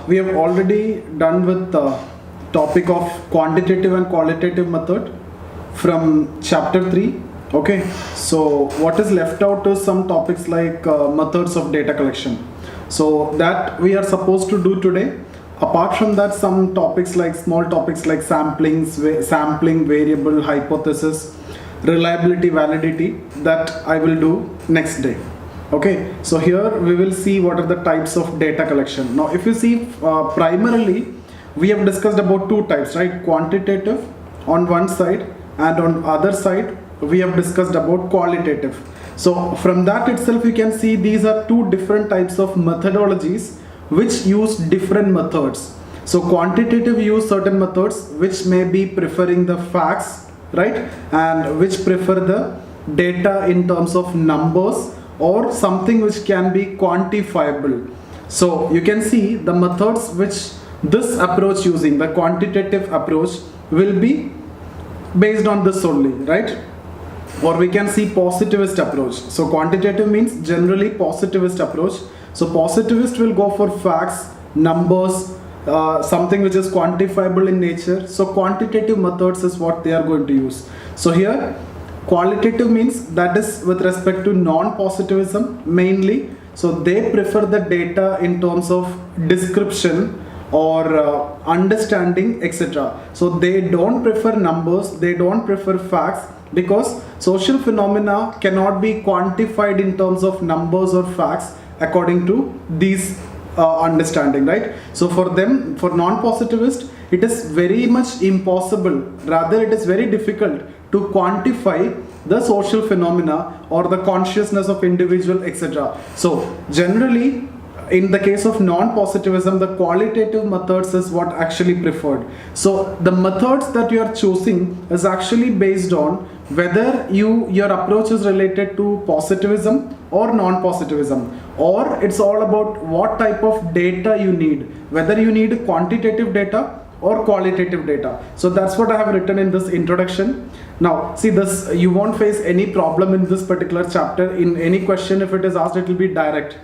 we have already done with the topic of quantitative and qualitative method from chapter 3. Okay, so what is left out is some topics like methods of data collection. So that we are supposed to do today. Apart from that, some topics like small topics like sampling, variable, hypothesis, reliability, validity, that I will do next day. Okay, so here we will see what are the types of data collection. Now if you see, primarily we have discussed about two types, right? Quantitative on one side, and on other side we have discussed about qualitative. So from that itself you can see these are two different types of methodologies which use different methods. So quantitative use certain methods which may be preferring the facts, right, and which prefer the data in terms of numbers or something which can be quantifiable. So you can see the methods which this approach using, the quantitative approach, will be based on this only, right? Or we can see positivist approach. So quantitative means generally positivist approach. So positivist will go for facts, numbers, something which is quantifiable in nature. So quantitative methods is what they are going to use. So here qualitative means that is with respect to non-positivism mainly. So they prefer the data in terms of description or understanding, etc. So they don't prefer numbers, they don't prefer facts, because social phenomena cannot be quantified in terms of numbers or facts according to these understanding, right? So for them, for non-positivist, it is very much impossible, rather it is very difficult to quantify the social phenomena or the consciousness of individual, etc. So generally in the case of non-positivism, the qualitative methods is what actually preferred. So the methods that you are choosing is actually based on whether your approach is related to positivism or non-positivism, or it's all about what type of data you need, whether you need quantitative data or qualitative data. So that's what I have written in this introduction. Now see this, you won't face any problem in this particular chapter. In any question, if it is asked, it will be direct.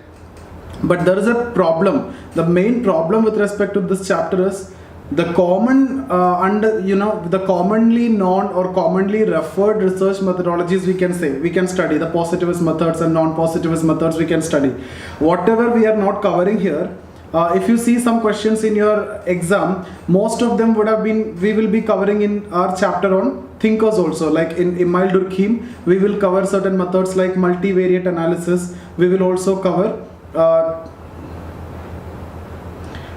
But there is a problem. The main problem with respect to this chapter is the common the commonly known or commonly referred research methodologies, we can study the positivist methods and non-positivist methods, we can study. Whatever we are not covering here, if you see some questions in your exam, most of them would have been, we will be covering in our chapter on thinkers also. Like in Emile Durkheim, we will cover certain methods like multivariate analysis. We will also cover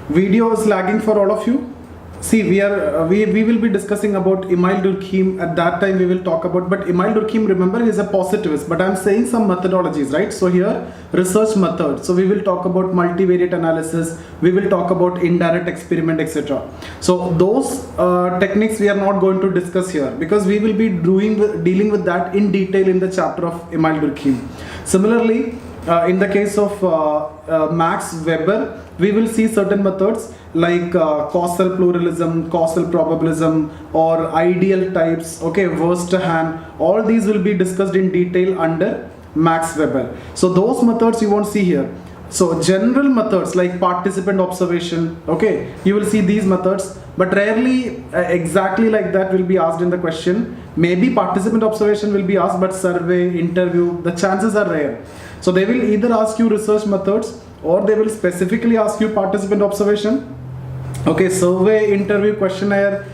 video is lagging for all of you. See, we will be discussing about Emile Durkheim. At that time we will talk about, but Emile Durkheim, remember, he is a positivist, but I am saying some methodologies, right? So here research methods, so we will talk about multivariate analysis, we will talk about indirect experiment, etc. So those techniques we are not going to discuss here, because we will be dealing with that in detail in the chapter of Emile Durkheim. Similarly, in the case of Max Weber, we will see certain methods like causal pluralism, causal probabilism, or ideal types, okay, Verstehen. All these will be discussed in detail under Max Weber. So those methods you won't see here. So general methods like participant observation, okay, you will see these methods, but rarely exactly like that will be asked in the question. Maybe participant observation will be asked, but survey, interview, the chances are rare. So they will either ask you research methods, or they will specifically ask you participant observation. Okay, survey, interview, questionnaire,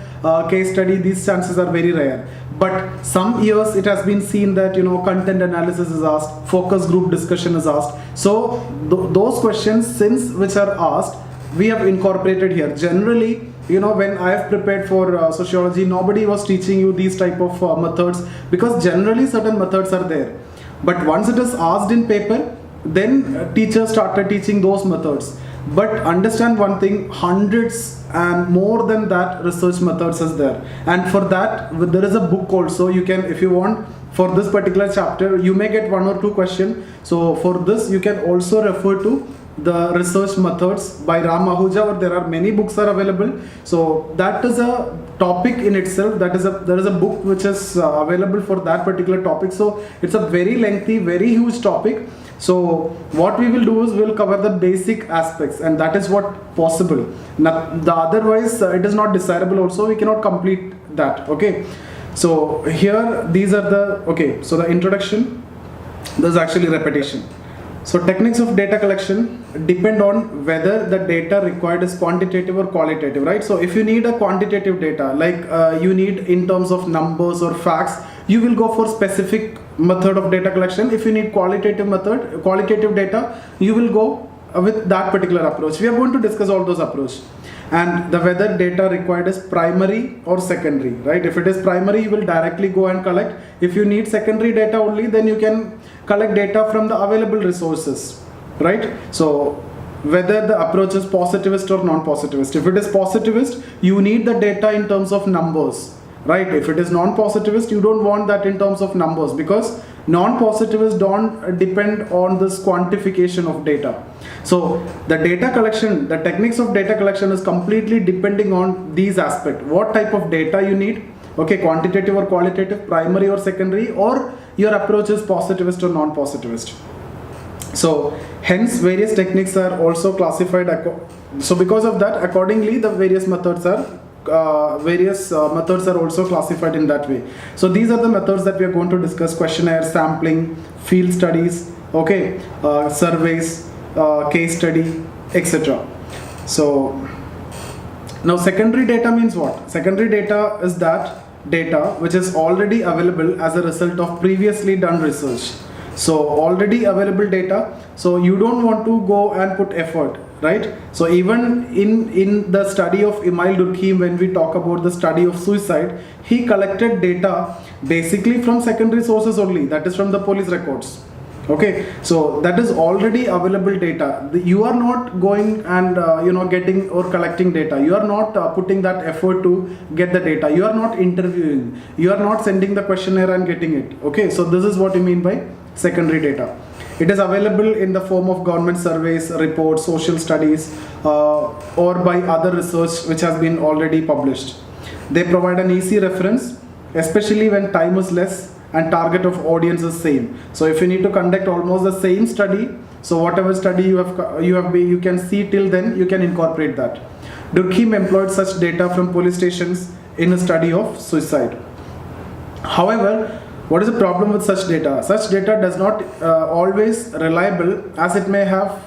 case study, these chances are very rare. But some years it has been seen that, content analysis is asked, focus group discussion is asked. So those questions, since which are asked, we have incorporated here. Generally, when I have prepared for sociology, nobody was teaching you these type of methods, because generally certain methods are there. But once it is asked in paper, then teachers started teaching those methods. But understand one thing, hundreds and more than that research methods is there. And for that, there is a book also. You can, if you want, for this particular chapter, you may get 1 or 2 questions. So for this, you can also refer to the research methods by Ram Ahuja, or there are many books are available. So that is a topic in itself. There is a book which is available for that particular topic. So it's a very lengthy, very huge topic. So what we will do is we'll cover the basic aspects, and that is what possible. Now, the otherwise it is not desirable also, we cannot complete that. Okay, so here these are the, okay, so the introduction, there's actually repetition. So techniques of data collection depend on whether the data required is quantitative or qualitative, right? So if you need a quantitative data, like you need in terms of numbers or facts, you will go for specific method of data collection. If you need qualitative data, you will go with that particular approach. We are going to discuss all those approaches. And the whether data required is primary or secondary, right? If it is primary, you will directly go and collect. If you need secondary data only, then you can collect data from the available resources, right? So whether the approach is positivist or non-positivist. If it is positivist, you need the data in terms of numbers, right? If it is non-positivist, you don't want that in terms of numbers, because non-positivists don't depend on this quantification of data. So the data collection, the techniques of data collection is completely depending on these aspects. What type of data you need, okay, quantitative or qualitative, primary or secondary, or your approach is positivist or non-positivist. So hence various techniques are also classified. So because of that, accordingly the various methods are also classified in that way. So these are the methods that we are going to discuss: questionnaire, sampling, field studies, okay, surveys, case study, etc. So now secondary data means what? Secondary data is that data which is already available as a result of previously done research. So already available data, so you don't want to go and put effort, right? So even in the study of Emil Durkheim, when we talk about the study of suicide, he collected data basically from secondary sources only, that is from the police records. Okay, so that is already available data. You are not going and getting or collecting data. You are not putting that effort to get the data. You are not interviewing. You are not sending the questionnaire and getting it. Okay, so this is what you mean by secondary data. It is available in the form of government surveys, reports, social studies, or by other research which has been already published. They provide an easy reference, especially when time is less and target of audience is same. So if you need to conduct almost the same study, so whatever study you can see till then, you can incorporate that. Durkheim employed such data from police stations in a study of suicide. However, what is the problem with such data? Such data does not always reliable, as it may have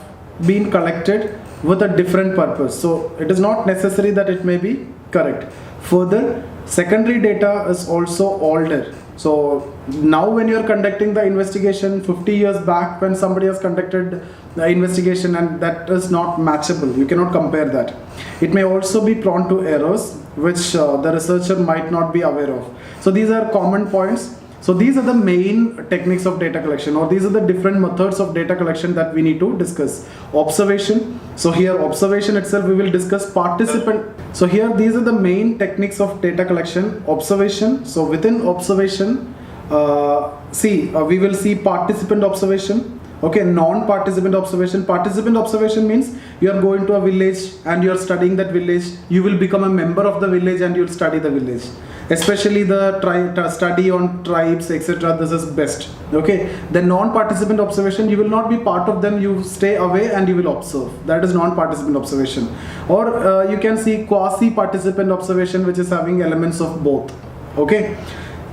been collected with a different purpose. So it is not necessary that it may be correct. Further, secondary data is also older. So now when you are conducting the investigation 50 years back, when somebody has conducted the investigation, and that is not matchable, you cannot compare that. It may also be prone to errors which the researcher might not be aware of. So these are common points. So these are the main techniques of data collection, or these are the different methods of data collection that we need to discuss. Observation. So here observation itself we will discuss. Participant. So here these are the main techniques of data collection. Observation. So within observation, we will see participant observation. Okay, non-participant observation. Participant observation means you are going to a village and you are studying that village. You will become a member of the village and you will study the village. Especially the study on tribes, etc. This is best. Okay. The non-participant observation, you will not be part of them. You stay away and you will observe. That is non-participant observation. Or you can see quasi-participant observation, which is having elements of both. Okay.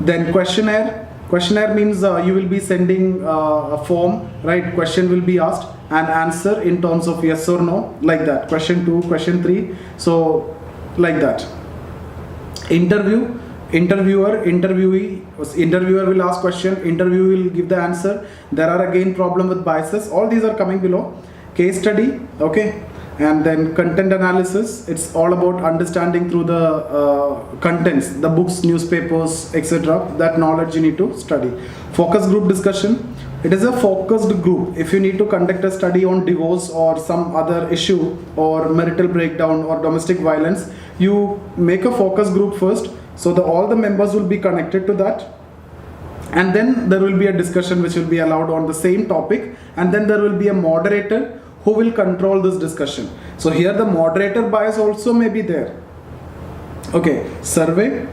Then questionnaire. Questionnaire means you will be sending a form, right? Question will be asked and answer in terms of yes or no, like that. Question 2, question 3. So like that. Interview. Interviewer will ask question, interview will give the answer. There are again problem with biases. All these are coming below. Case study, okay, and then content analysis. It's all about understanding through the contents, the books, newspapers, etc. That knowledge you need to study. Focus group discussion. It is a focused group. If you need to conduct a study on divorce or some other issue or marital breakdown or domestic violence, you make a focus group first. So all the members will be connected to that, and then there will be a discussion which will be allowed on the same topic, and then there will be a moderator who will control this discussion. So here the moderator bias also may be there. Okay, survey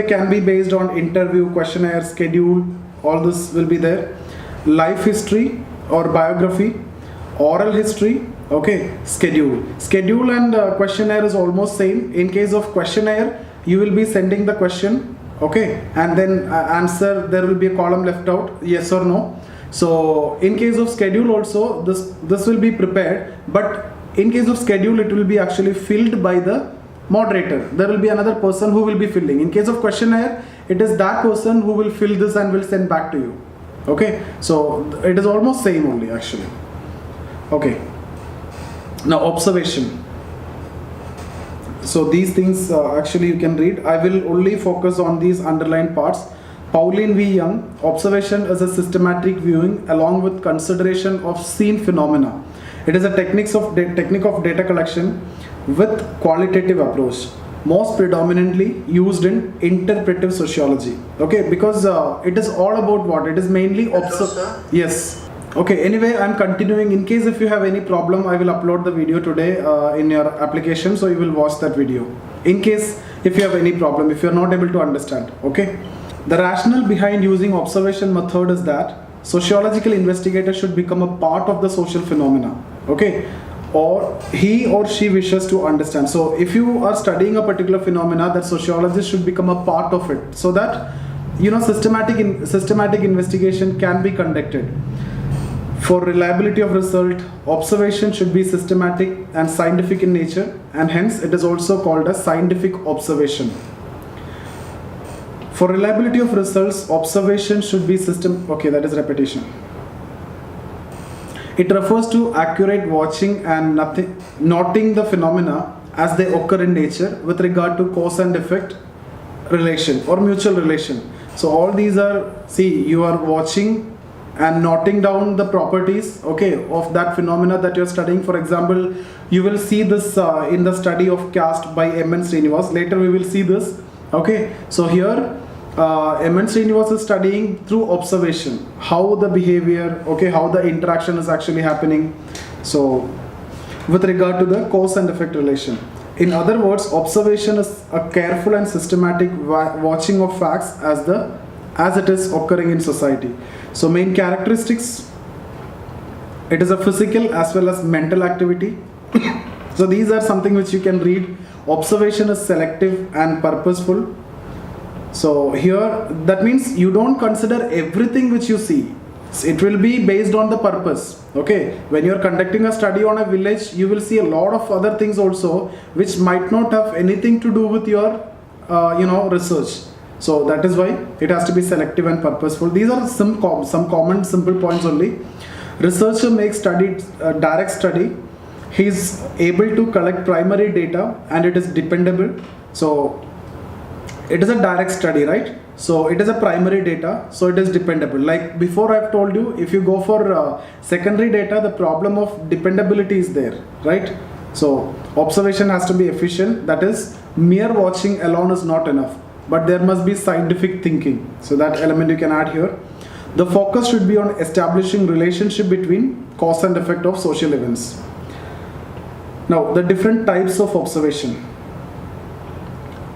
can be based on interview, questionnaire, schedule, all this will be there. Life history or biography, oral history, okay, schedule and questionnaire is almost same. In case of questionnaire, you will be sending the question, okay, and then answer, there will be a column left out, yes or no. So in case of schedule also, this will be prepared, but in case of schedule, it will be actually filled by the moderator. There will be another person who will be filling. In case of questionnaire, it is that person who will fill this and will send back to you. Okay, so it is almost same only actually. Okay, now observation. So these things actually you can read. I will only focus on these underlined parts. Pauline V. Young, observation is a systematic viewing along with consideration of seen phenomena. It is a technique of data collection with qualitative approach, most predominantly used in interpretive sociology. Okay, because it is all about what? It is mainly yes. Okay, anyway, I'm continuing. In case if you have any problem, I will upload the video today in your application, so you will watch that video. In case if you have any problem, if you are not able to understand, okay. The rationale behind using observation method is that sociological investigator should become a part of the social phenomena, okay, or he or she wishes to understand. So if you are studying a particular phenomena, that sociologist should become a part of it, so that systematic investigation can be conducted. For reliability of result, observation should be systematic and scientific in nature, and hence it is also called as scientific observation. For reliability of results, observation should be okay, that is repetition. It refers to accurate watching and noting the phenomena as they occur in nature with regard to cause and effect relation or mutual relation. So all these are, see, you are watching and noting down the properties, okay, of that phenomena that you're studying. For example, you will see this in the study of caste by M.N. Srinivas. Later we will see this, okay. So here M.N. Srinivas is studying through observation how the behavior, okay, how the interaction is actually happening. So with regard to the cause and effect relation. In other words, observation is a careful and systematic watching of facts as it is occurring in society. So main characteristics, it is a physical as well as mental activity. So these are something which you can read. Observation is selective and purposeful. So here, that means you don't consider everything which you see. It will be based on the purpose. Okay, when you are conducting a study on a village, you will see a lot of other things also which might not have anything to do with your research. So that is why it has to be selective and purposeful. These are some common simple points only. Researcher makes direct study. He is able to collect primary data and it is dependable. So it is a direct study, right? So it is a primary data, so it is dependable. Like before I've told you, if you go for secondary data, the problem of dependability is there, right? So observation has to be efficient. That is, mere watching alone is not enough, but there must be scientific thinking. So that element you can add here. The focus should be on establishing relationship between cause and effect of social events. Now, the different types of observation.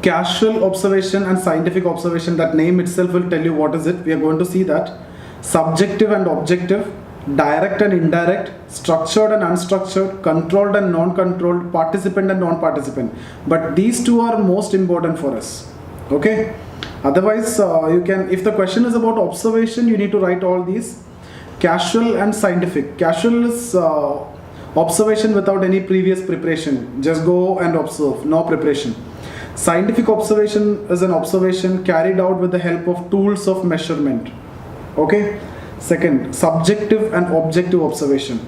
Casual observation and scientific observation, that name itself will tell you what is it. We are going to see that. Subjective and objective, direct and indirect, structured and unstructured, controlled and non-controlled, participant and non-participant. But these two are most important for us. Okay. Otherwise, you can, if the question is about observation, you need to write all these. Casual and scientific. Casual is observation without any previous preparation. Just go and observe, no preparation. Scientific observation is an observation carried out with the help of tools of measurement. Okay. Second, subjective and objective observation.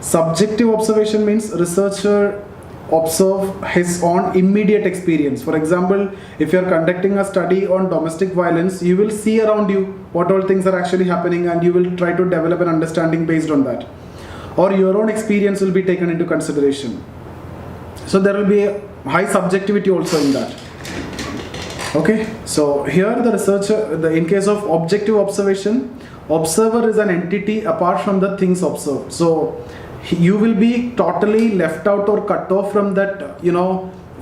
Subjective observation means researcher observe his own immediate experience. For example, if you are conducting a study on domestic violence, you will see around you what all things are actually happening and you will try to develop an understanding based on that. Or your own experience will be taken into consideration. So there will be a high subjectivity also in that. Okay, so here the researcher, in case of objective observation, observer is an entity apart from the things observed. So you will be totally left out or cut off from that,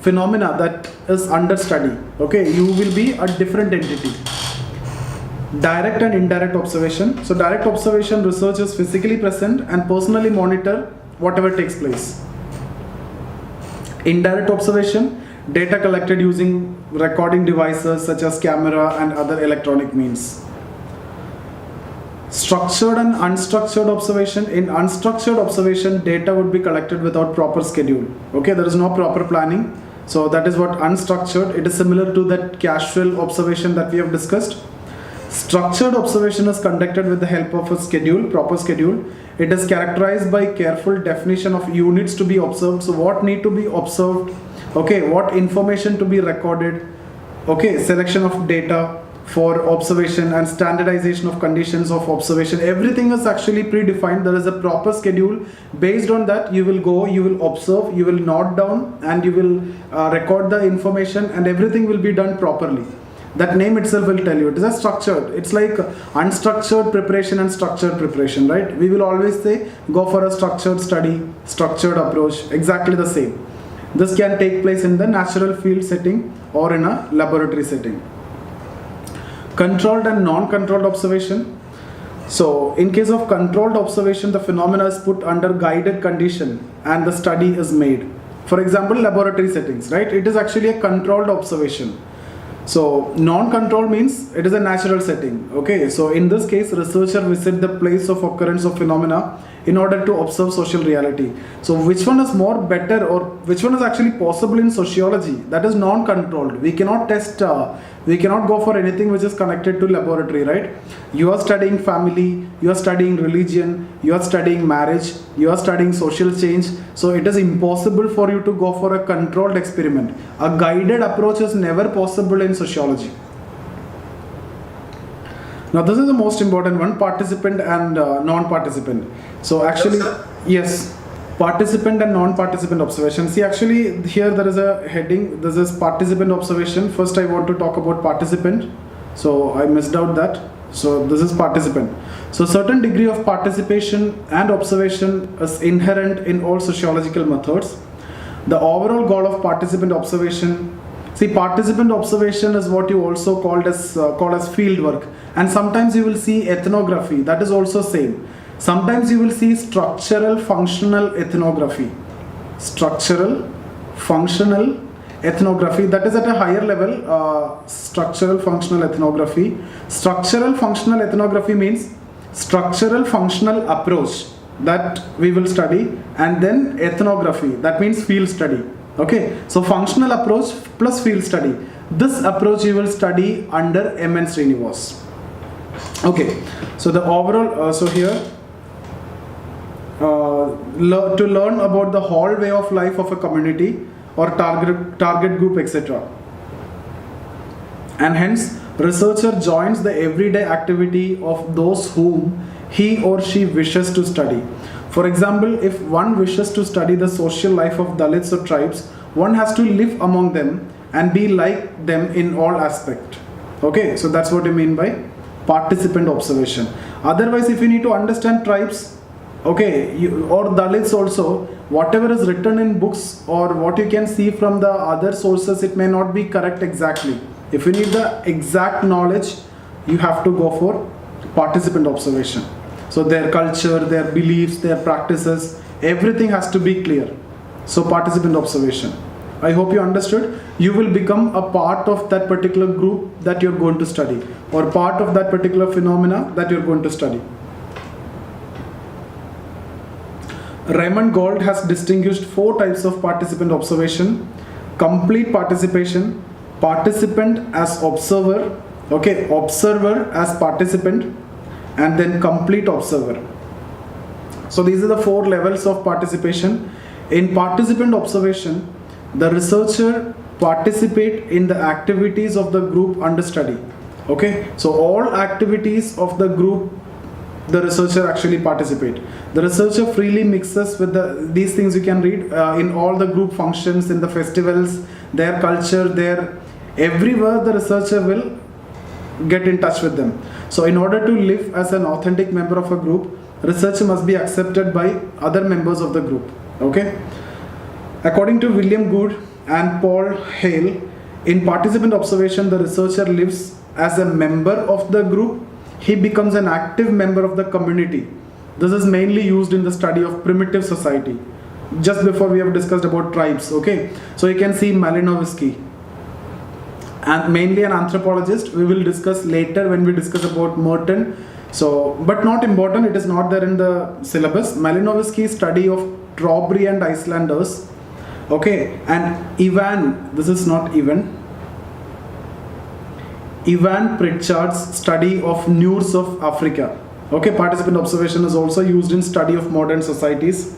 phenomena that is under study. Okay, you will be a different entity. Direct and indirect observation. So direct observation, research is physically present and personally monitor whatever takes place. Indirect observation, data collected using recording devices such as camera and other electronic means. Structured and unstructured observation. In unstructured observation, data would be collected without proper schedule. Okay, there is no proper planning. So that is what unstructured. It is similar to that casual observation that we have discussed. Structured observation is conducted with the help of a schedule, proper schedule. It is characterized by careful definition of units to be observed. So what need to be observed? Okay, what information to be recorded? Okay, selection of data for observation and standardization of conditions of observation. Everything is actually predefined. There is a proper schedule. Based on that, you will go, you will observe, you will note down, and you will record the information, and everything will be done properly. That name itself will tell you. It is a structured. It's like unstructured preparation and structured preparation, right? We will always say, go for a structured study, structured approach, exactly the same. This can take place in the natural field setting or in a laboratory setting. Controlled and non-controlled observation. So in case of controlled observation, the phenomena is put under guided condition and the study is made. For example, laboratory settings, right? It is actually a controlled observation. So non-controlled means it is a natural setting. Okay, so in this case, researcher visit the place of occurrence of phenomena in order to observe social reality. So which one is more better, or which one is actually possible in sociology? That is non-controlled. We cannot test, we cannot go for anything which is connected to laboratory, right? You are studying family, you are studying religion, you are studying marriage, you are studying social change. So it is impossible for you to go for a controlled experiment. A guided approach is never possible in sociology. Now this is the most important one, participant and non-participant. So actually, yes, participant and non-participant observation. See, actually here there is a heading, this is participant observation. First I want to talk about participant. So I missed out that. So this is participant. So certain degree of participation and observation is inherent in all sociological methods. The overall goal of participant observation, see, participant observation is what you also call as field work, and sometimes you will see ethnography, that is also same. Sometimes you will see structural functional ethnography. Structural functional ethnography, that is at a higher level. Structural functional ethnography. Structural functional ethnography means structural functional approach that we will study, and then ethnography, that means field study. Okay, so functional approach plus field study. This approach you will study under M.N. Srinivas. Okay, so the overall, so here to learn about the whole way of life of a community or target group, etc. And hence, researcher joins the everyday activity of those whom he or she wishes to study. For example, if one wishes to study the social life of Dalits or tribes, one has to live among them and be like them in all aspects. Okay, so that's what you mean by participant observation. Otherwise, if you need to understand tribes, okay, or Dalits also, whatever is written in books or what you can see from the other sources, it may not be correct exactly. If you need the exact knowledge, you have to go for participant observation. So their culture, their beliefs, their practices, everything has to be clear. So participant observation. I hope you understood. You will become a part of that particular group that you're going to study, or part of that particular phenomena that you're going to study. Raymond Gold has distinguished 4 types of participant observation: complete participation, participant as observer, okay, observer as participant, and then complete observer. So these are the 4 levels of participation. In participant observation, the researcher participate in the activities of the group under study. Okay, so all activities of the group, the researcher actually participate. The researcher freely mixes with these things you can read in all the group functions, in the festivals, their culture, everywhere the researcher will get in touch with them. So in order to live as an authentic member of a group, research must be accepted by other members of the group. Okay. According to William Good and Paul Hale, in participant observation, the researcher lives as a member of the group. He becomes an active member of the community. This is mainly used in the study of primitive society. Just before we have discussed about tribes. Okay. So you can see Malinowski, and mainly an anthropologist. We will discuss later when we discuss about Merton. So, but not important, it is not there in the syllabus. Malinowski's study of Trowbridge and Icelanders. Okay, and Evan-Pritchard's study of News of Africa. Okay, participant observation is also used in study of modern societies.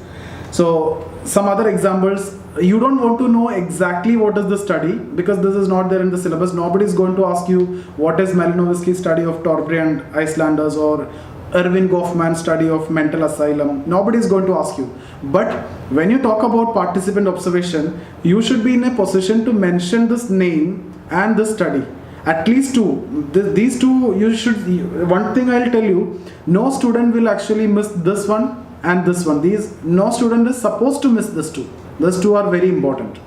So, some other examples. You don't want to know exactly what is the study because this is not there in the syllabus. Nobody is going to ask you what is Malinowski's study of Trowbridge and Icelanders or Erving Goffman study of mental asylum. Nobody is going to ask you. But when you talk about participant observation, you should be in a position to mention this name and this study. At least two. These two you should. One thing I'll tell you, no student will actually miss this one and this one. No student is supposed to miss this two. These two are very important.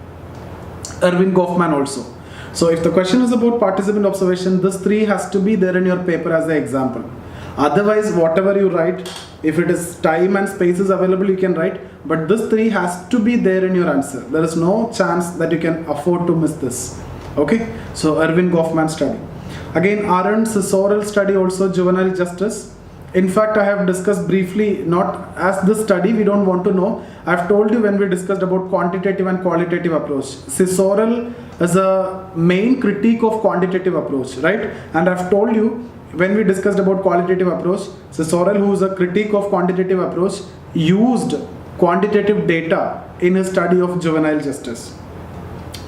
Erving Goffman also. So if the question is about participant observation, this three has to be there in your paper as an example. Otherwise, whatever you write, if it is time and space is available, you can write. But this three has to be there in your answer. There is no chance that you can afford to miss this. Okay. So Erving Goffman study. Again, Aaron Sisorel study also juvenile justice. In fact, I have discussed briefly, not as this study, we don't want to know. I have told you when we discussed about quantitative and qualitative approach. Sisorel is a main critique of quantitative approach, right? And I've told you when we discussed about qualitative approach, Sisorel, who is a critique of quantitative approach, used quantitative data in his study of juvenile justice.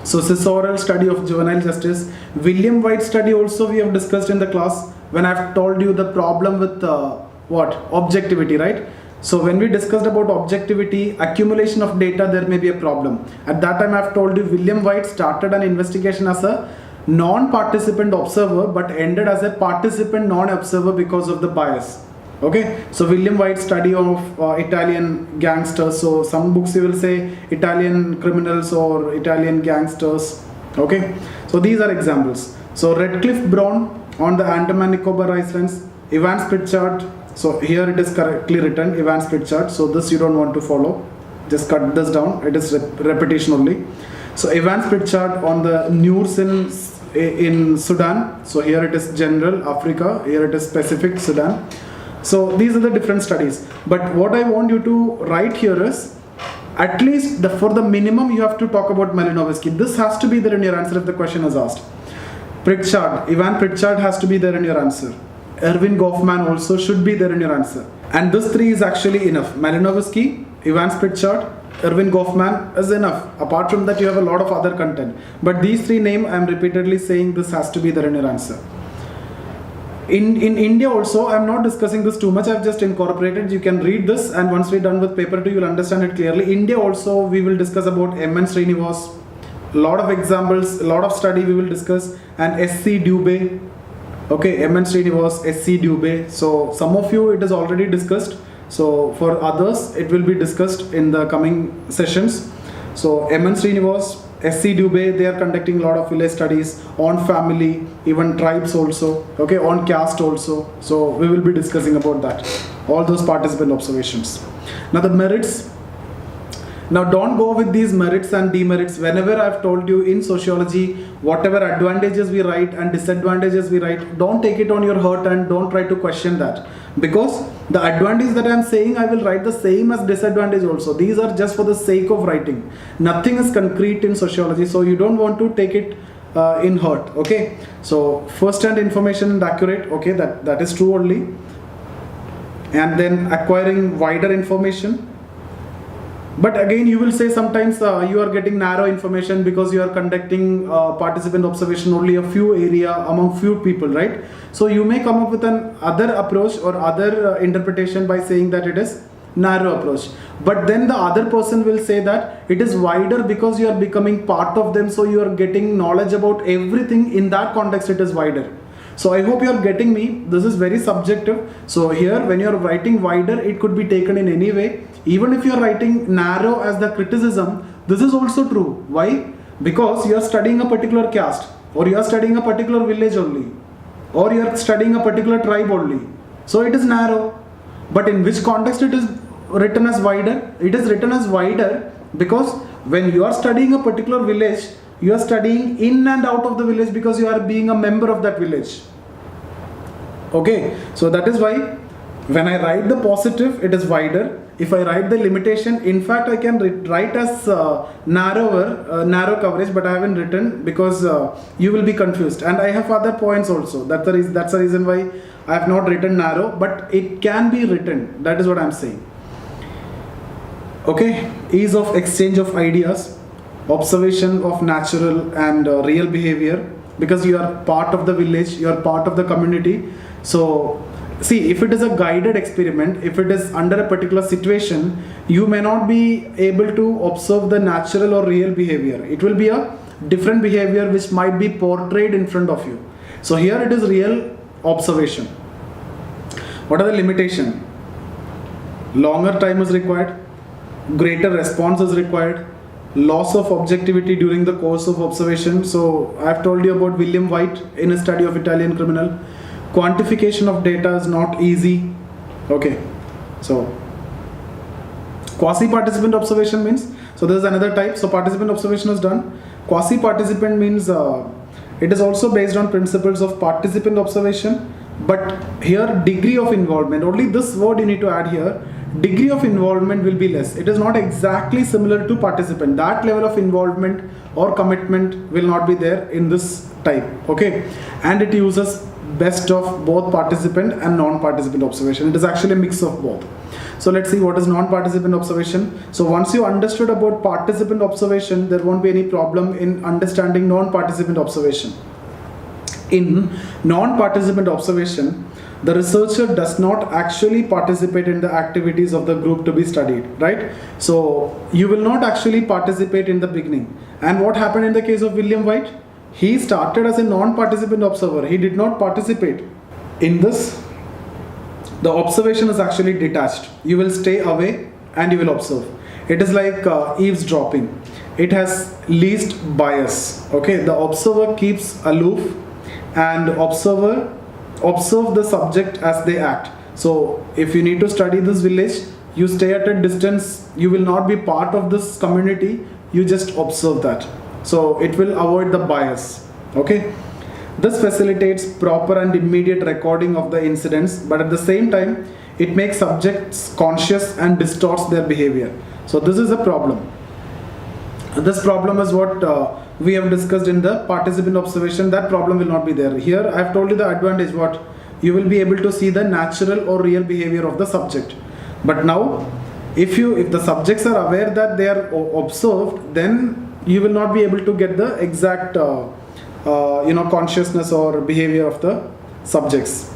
So Sisorel study of juvenile justice. William White study also we have discussed in the class when I've told you the problem with objectivity, right? So when we discussed about objectivity, accumulation of data, there may be a problem. At that time I've told you William White started an investigation as a non-participant observer but ended as a participant non-observer because of the bias. Okay, so William White's study of Italian gangsters. So some books you will say Italian criminals or Italian gangsters. Okay, so these are examples. So Redcliffe Brown on the Andaman Nicobar Islands, Evan-Pritchard. So here it is correctly written, Evan-Pritchard. So this you don't want to follow. Just cut this down. It is repetition only. So Evan-Pritchard on the news in Sudan. So here it is general Africa. Here it is specific Sudan. So these are the different studies. But what I want you to write here is, at least for the minimum you have to talk about Malinowski. This has to be there in your answer if the question is asked. Pritchard, Evan-Pritchard has to be there in your answer. Erving Goffman also should be there in your answer. And this three is actually enough. Malinowski, Evan-Pritchard, Erving Goffman is enough. Apart from that, you have a lot of other content. But these three names, I am repeatedly saying this has to be there in your answer. In India also, I am not discussing this too much. I have just incorporated. You can read this, and once we are done with paper 2, you will understand it clearly. India also, we will discuss about M.N. Srinivas. A lot of examples, a lot of study we will discuss, and S.C. Dubey. Okay, M.N. Srinivas, S.C. Dubey. So some of you it is already discussed. So for others, it will be discussed in the coming sessions. So M.N. Srinivas, S.C. Dubey, they are conducting a lot of village studies on family, even tribes also, okay, on caste also. So we will be discussing about that, all those participant observations. Now the merits. Now don't go with these merits and demerits. Whenever I've told you in sociology, whatever advantages we write and disadvantages we write, don't take it on your heart and don't try to question that. Because the advantage that I'm saying, I will write the same as disadvantage also. These are just for the sake of writing. Nothing is concrete in sociology, so you don't want to take it in heart. Okay. So first-hand information and accurate. Okay, that is true only. And then acquiring wider information. But again, you will say sometimes you are getting narrow information because you are conducting participant observation only a few area among few people, right? So you may come up with an other approach or other interpretation by saying that it is narrow approach. But then the other person will say that it is wider because you are becoming part of them, so you are getting knowledge about everything. In that context, it is wider. So I hope you are getting me. This is very subjective. So here when you are writing wider, it could be taken in any way. Even if you are writing narrow as the criticism, this is also true. Why? Because you are studying a particular caste, or you are studying a particular village only, or you are studying a particular tribe only. So it is narrow. But in which context it is written as wider? It is written as wider because when you are studying a particular village, you are studying in and out of the village because you are being a member of that village. Okay, so that is why when I write the positive, it is wider. If I write the limitation, in fact I can write as narrow coverage, but I haven't written because you will be confused, and I have other points also. That's the reason why I have not written narrow, but it can be written. That is what I am saying. Okay, ease of exchange of ideas, observation of natural and real behavior, because you are part of the village, you are part of the community. So see, if it is a guided experiment, if it is under a particular situation, you may not be able to observe the natural or real behavior. It will be a different behavior which might be portrayed in front of you. So here it is real observation. What are the limitations? Longer time is required, greater response is required, loss of objectivity during the course of observation. So I have told you about William White in a study of Italian criminal. Quantification of data is not easy. Okay, so quasi-participant observation means, so there is another type. So participant observation is done. Quasi-participant means it is also based on principles of participant observation, but here degree of involvement, only this word you need to add here, degree of involvement will be less. It is not exactly similar to participant. That level of involvement or commitment will not be there in this type. Okay, and it uses best of both participant and non-participant observation. It is actually a mix of both. So let's see what is non-participant observation. So once you understood about participant observation, there won't be any problem in understanding non-participant observation. In non-participant observation, the researcher does not actually participate in the activities of the group to be studied, right? So you will not actually participate in the beginning. And what happened in the case of William White? He started as a non-participant observer. He did not participate. In this, the observation is actually detached. You will stay away and you will observe. It is like eavesdropping. It has least bias. Okay, the observer keeps aloof and observe the subject as they act. So if you need to study this village, you stay at a distance. You will not be part of this community. You just observe that. So it will avoid the bias. Okay, this facilitates proper and immediate recording of the incidents, but at the same time it makes subjects conscious and distorts their behavior. So this is a problem. This problem is what we have discussed in the participant observation. That problem will not be there. Here I have told you the advantage, what you will be able to see the natural or real behavior of the subject. But now if the subjects are aware that they are observed, then you will not be able to get the exact consciousness or behavior of the subjects.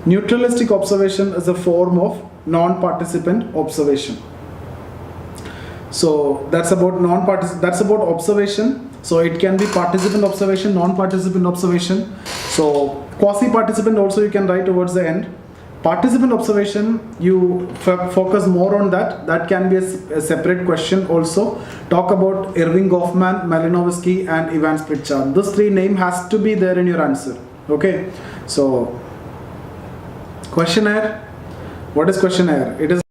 Neutralistic observation is a form of non-participant observation. So that's about observation. So it can be participant observation, non-participant observation. So quasi-participant also you can write towards the end. Participant observation, you focus more on that. That can be a separate question also. Talk about Erving Goffman, Malinowski and Evan-Pritchard. This three name has to be there in your answer. Okay. So questionnaire. What is questionnaire? It is